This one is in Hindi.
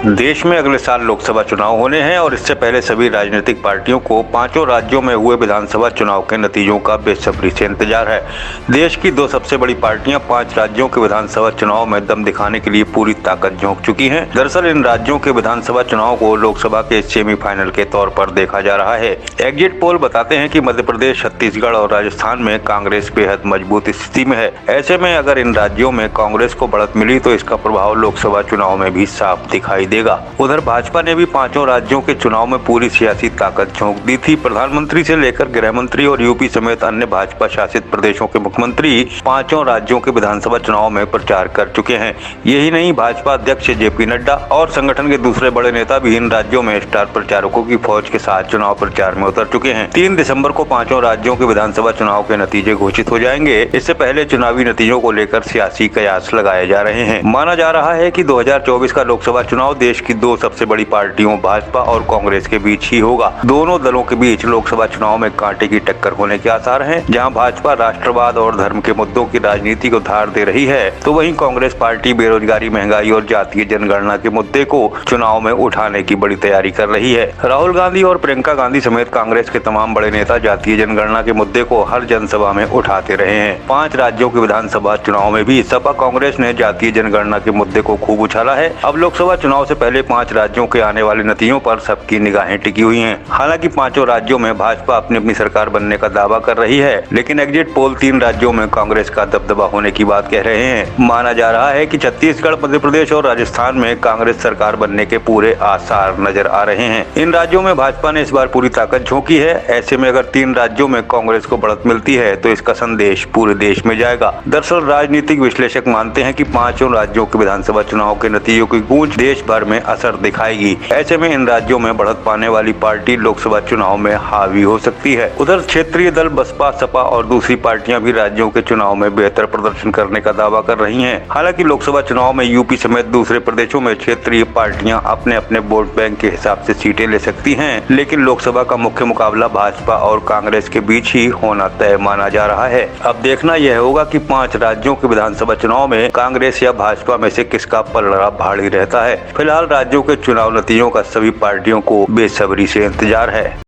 देश में अगले साल लोकसभा चुनाव होने हैं और इससे पहले सभी राजनीतिक पार्टियों को पांचों राज्यों में हुए विधानसभा चुनाव के नतीजों का बेसब्री से इंतजार है। देश की दो सबसे बड़ी पार्टियां 5 राज्यों के विधानसभा चुनाव में दम दिखाने के लिए पूरी ताकत झोंक चुकी हैं। दरअसल इन राज्यों के विधानसभा चुनाव को लोकसभा के सेमीफाइनल के तौर पर देखा जा रहा है। एग्जिट पोल बताते हैं कि मध्य प्रदेश, छत्तीसगढ़ और राजस्थान में कांग्रेस बेहद मजबूत स्थिति में है। ऐसे में अगर इन राज्यों में कांग्रेस को बढ़त मिली तो इसका प्रभाव लोकसभा चुनाव में भी साफ दिखाई देगा। उधर भाजपा ने भी पांचों राज्यों के चुनाव में पूरी सियासी ताकत झोंक दी थी। प्रधानमंत्री से लेकर गृह मंत्री और यूपी समेत अन्य भाजपा शासित प्रदेशों के मुख्यमंत्री पांचों राज्यों के विधानसभा चुनाव में प्रचार कर चुके हैं। यही नहीं, भाजपा अध्यक्ष जेपी नड्डा और संगठन के दूसरे बड़े नेता भी इन राज्यों में स्टार प्रचारकों की फौज के साथ चुनाव प्रचार में उतर चुके हैं। 3 दिसंबर को पांचों राज्यों के विधानसभा चुनाव के नतीजे घोषित हो जाएंगे। इससे पहले चुनावी नतीजों को लेकर सियासी कयास लगाए जा रहे हैं। माना जा रहा है कि 2024 का लोकसभा चुनाव देश की 2 सबसे बड़ी पार्टियों भाजपा और कांग्रेस के बीच ही होगा। दोनों दलों के बीच लोकसभा चुनाव में कांटे की टक्कर होने के आसार हैं। जहां भाजपा राष्ट्रवाद और धर्म के मुद्दों की राजनीति को धार दे रही है, तो वहीं कांग्रेस पार्टी बेरोजगारी, महंगाई और जातीय जनगणना के मुद्दे को चुनाव में उठाने की बड़ी तैयारी कर रही है। राहुल गांधी और प्रियंका गांधी समेत कांग्रेस के तमाम बड़े नेता जातीय जनगणना के मुद्दे को हर जनसभा में उठाते रहे हैं। 5 राज्यों के विधानसभा चुनाव में भी सपा कांग्रेस ने जातीय जनगणना के मुद्दे को खूब उछाला है। अब लोकसभा चुनाव से पहले 5 राज्यों के आने वाले नतीजों पर सबकी निगाहें टिकी हुई हैं। हालांकि पांचों राज्यों में भाजपा अपनी अपनी सरकार बनने का दावा कर रही है, लेकिन एग्जिट पोल 3 राज्यों में कांग्रेस का दबदबा होने की बात कह रहे हैं। माना जा रहा है कि छत्तीसगढ़, मध्य प्रदेश और राजस्थान में कांग्रेस सरकार बनने के पूरे आसार नजर आ रहे हैं। इन राज्यों में भाजपा ने इस बार पूरी ताकत झोंकी है। ऐसे में अगर 3 राज्यों में कांग्रेस को बढ़त मिलती है तो इसका संदेश पूरे देश में जाएगा। दरअसल राजनीतिक विश्लेषक मानते हैं कि पांचों राज्यों के विधानसभा चुनाव के नतीजों की गूंज देश भर में असर दिखाएगी। ऐसे में इन राज्यों में बढ़त पाने वाली पार्टी लोकसभा चुनाव में हावी हो सकती है। उधर क्षेत्रीय दल बसपा, सपा और दूसरी पार्टियां भी राज्यों के चुनाव में बेहतर प्रदर्शन करने का दावा कर रही हैं। हालांकि लोकसभा चुनाव में यूपी समेत दूसरे प्रदेशों में क्षेत्रीय पार्टियां अपने अपने वोट बैंक के हिसाब से सीटें ले सकती हैं, लेकिन लोकसभा का मुख्य मुकाबला भाजपा और कांग्रेस के बीच ही होना तय माना जा रहा है। अब देखना यह होगा कि 5 राज्यों के विधानसभा चुनाव में कांग्रेस या भाजपा में से किसका पलड़ा भारी रहता है। फिलहाल राज्यों के चुनाव नतीजों का सभी पार्टियों को बेसब्री से इंतजार है।